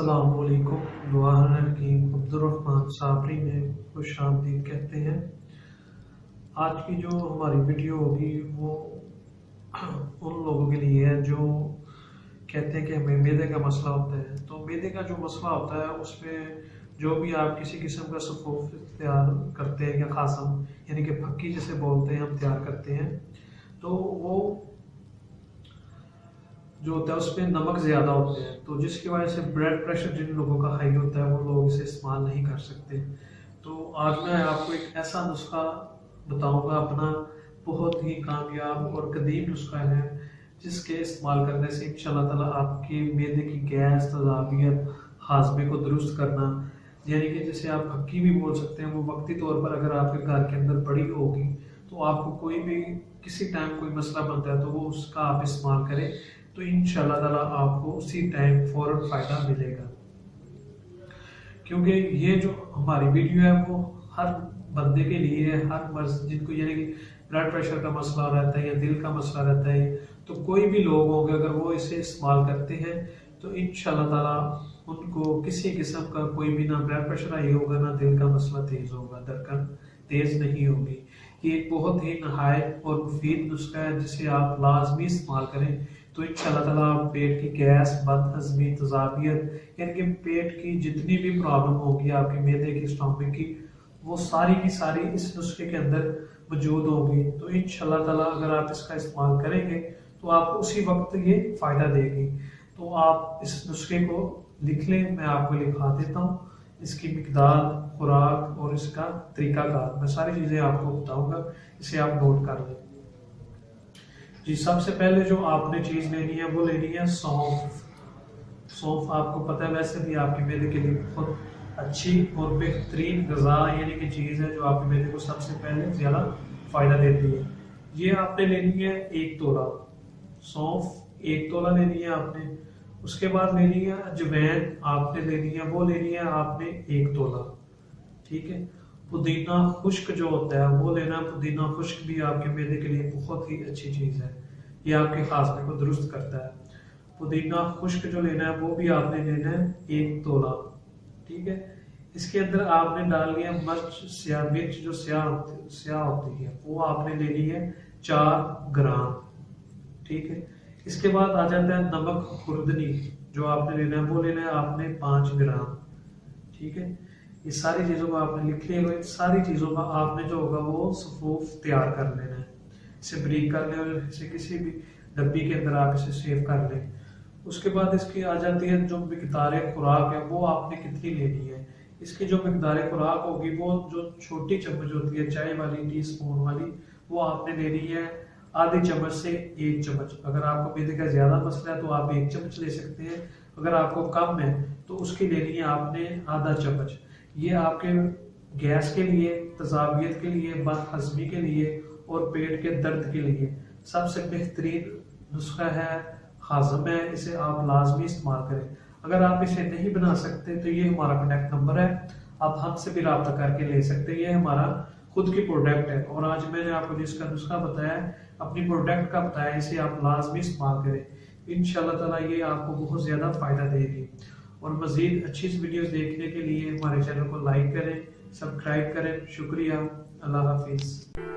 अस्सलामुअलैकुम। गवर्नर हकीम अब्दुर्रहमान साबरी में खुशामदीद कहते हैं। आज की जो हमारी वीडियो होगी वो उन लोगों के लिए है जो कहते हैं कि हमें मैदे का मसला होता है। तो मैदे का जो मसला होता है उसमें जो भी आप किसी किस्म का सफ़ूफ तैयार करते हैं या खासम यानी कि फक्की जिसे बोलते हैं हम तैयार करते हैं, तो वो जो होता है उसमें नमक ज़्यादा होते हैं, तो जिसकी वजह से ब्लड प्रेशर जिन लोगों का हाई होता है वो लोग इसे इस्तेमाल नहीं कर सकते। तो आज मैं आपको एक ऐसा नुस्खा बताऊंगा अपना, बहुत ही कामयाब और कदीम नुस्खा है जिसके इस्तेमाल करने से इंशाल्लाह ताला आपके मैदे की गैस, तेज़ाबियत, हाजमे को दुरुस्त करना, यानी कि जिसे आप फक्की भी बोल सकते हैं, वो वक्ती तौर पर अगर आपके घर के अंदर पड़ी होगी तो आपको कोई भी किसी टाइम कोई मसला बनता है तो वो उसका आप इस्तेमाल करें तो इंशाल्लाह ताला आपको उसी टाइम फौरन फ़ायदा मिलेगा। क्योंकि ये जो हमारी वीडियो है वो हर बंदे के लिए है, हर मर्ज जिनको यानी कि ब्लड प्रेशर का मसला रहता है या दिल का मसला रहता है, तो कोई भी लोग होंगे अगर वो इसे इस्तेमाल करते हैं तो इंशाल्लाह ताला उनको किसी किस्म का कोई भी ना ब्लड प्रेशर हाई होगा ना दिल का मसला तेज होगा, धड़कन तेज नहीं होगी। ये एक बहुत ही नहायत और मुफीद नुस्खा है जिसे आप लाजमी इस्तेमाल करें तो इंशाल्लाह ताला पेट की गैस, बदहजमी, तेज़ाबियत यानी कि पेट की जितनी भी प्रॉब्लम होगी आपके मैदे की, स्टमक की, वो सारी की सारी इस नुस्खे के अंदर मौजूद होगी। तो इंशाल्लाह ताला अगर आप इसका इस्तेमाल करेंगे तो आपको उसी वक्त ये फ़ायदा देगी। तो आप इस नुस्खे को लिख लें, मैं आपको लिखा देता हूँ इसकी मिकदार, खुराक और इसका तरीकाकार, मैं सारी चीज़ें आपको बताऊंगा, इसे आप नोट कर लें। जी, सबसे पहले जो आपने चीज़ लेनी है वो लेनी है सौंफ। सौंफ आपको पता है वैसे भी आपके मैदे के लिए बहुत अच्छी और बेहतरीन गज़ा यानी कि चीज़ है जो आपके मैदे को सबसे पहले ज़्यादा फ़ायदा देती है। ये आपने लेनी है 1 तोला सौंफ, 1 तोला लेनी है आपने। उसके बाद लेनी है अजवैन, आपने लेनी है वो लेनी है आपने 1 तोला, ठीक है। पुदीना खुश्क जो होता है वो लेना, पुदीना खुश्क भी आपके मैदे के लिए बहुत ही अच्छी चीज़ है, ये आपके हाजमे को दुरुस्त करता है। पुदीना खुश्क जो लेना है वो भी आपने लेना है 1 तोला, ठीक है। इसके अंदर आपने डालनी है मिर्च जो स्याह होती है वो आपने लेनी है 4 ग्राम, ठीक है। इसके बाद आ जाता है नमक खुर्दनी, जो आपने लेना है वो लेना है आपने 5 ग्राम, ठीक है। ये सारी चीज़ों को आपने लिख लिया, इन सारी चीज़ों का आपने जो होगा वो सफूफ तैयार कर लेना है, इसे ब्रीक कर लें और इसे किसी भी डब्बी के अंदर आप इसे सेव कर लें। उसके बाद इसकी आ जाती है जो मिकदार खुराक है वो आपने कितनी लेनी है। इसकी जो मिकदार खुराक होगी वो जो छोटी चम्मच होती है चाय वाली, टी स्पून वाली, वो आपने लेनी है आधी चम्मच से 1 चम्मच। अगर आपको मैदे का ज़्यादा मसला है तो आप 1 चम्मच ले सकते हैं, अगर आपको कम है तो उसकी लेनी है आपने आधा चम्मच। ये आपके गैस के लिए, तेज़ाबियत के लिए, बदहजमी के लिए और पेट के दर्द के लिए सबसे बेहतरीन नुस्खा है, हाज़म है, इसे आप लाजमी इस्तेमाल करें। अगर आप इसे नहीं बना सकते तो ये हमारा कॉन्टैक्ट नंबर है, आप हमसे भी रब्ता करके ले सकते हैं। ये हमारा खुद की प्रोडक्ट है और आज मैंने आपको जिसका नुस्खा बताया है अपनी प्रोडक्ट का बताया, इसे आप लाजमी इस्तेमाल करें, इंशाल्लाह ताला ये आपको बहुत ज़्यादा फ़ायदा देगी। और मज़ीद अच्छी वीडियोस देखने के लिए हमारे चैनल को लाइक करें, सब्सक्राइब करें। शुक्रिया, अल्लाह हाफिज़।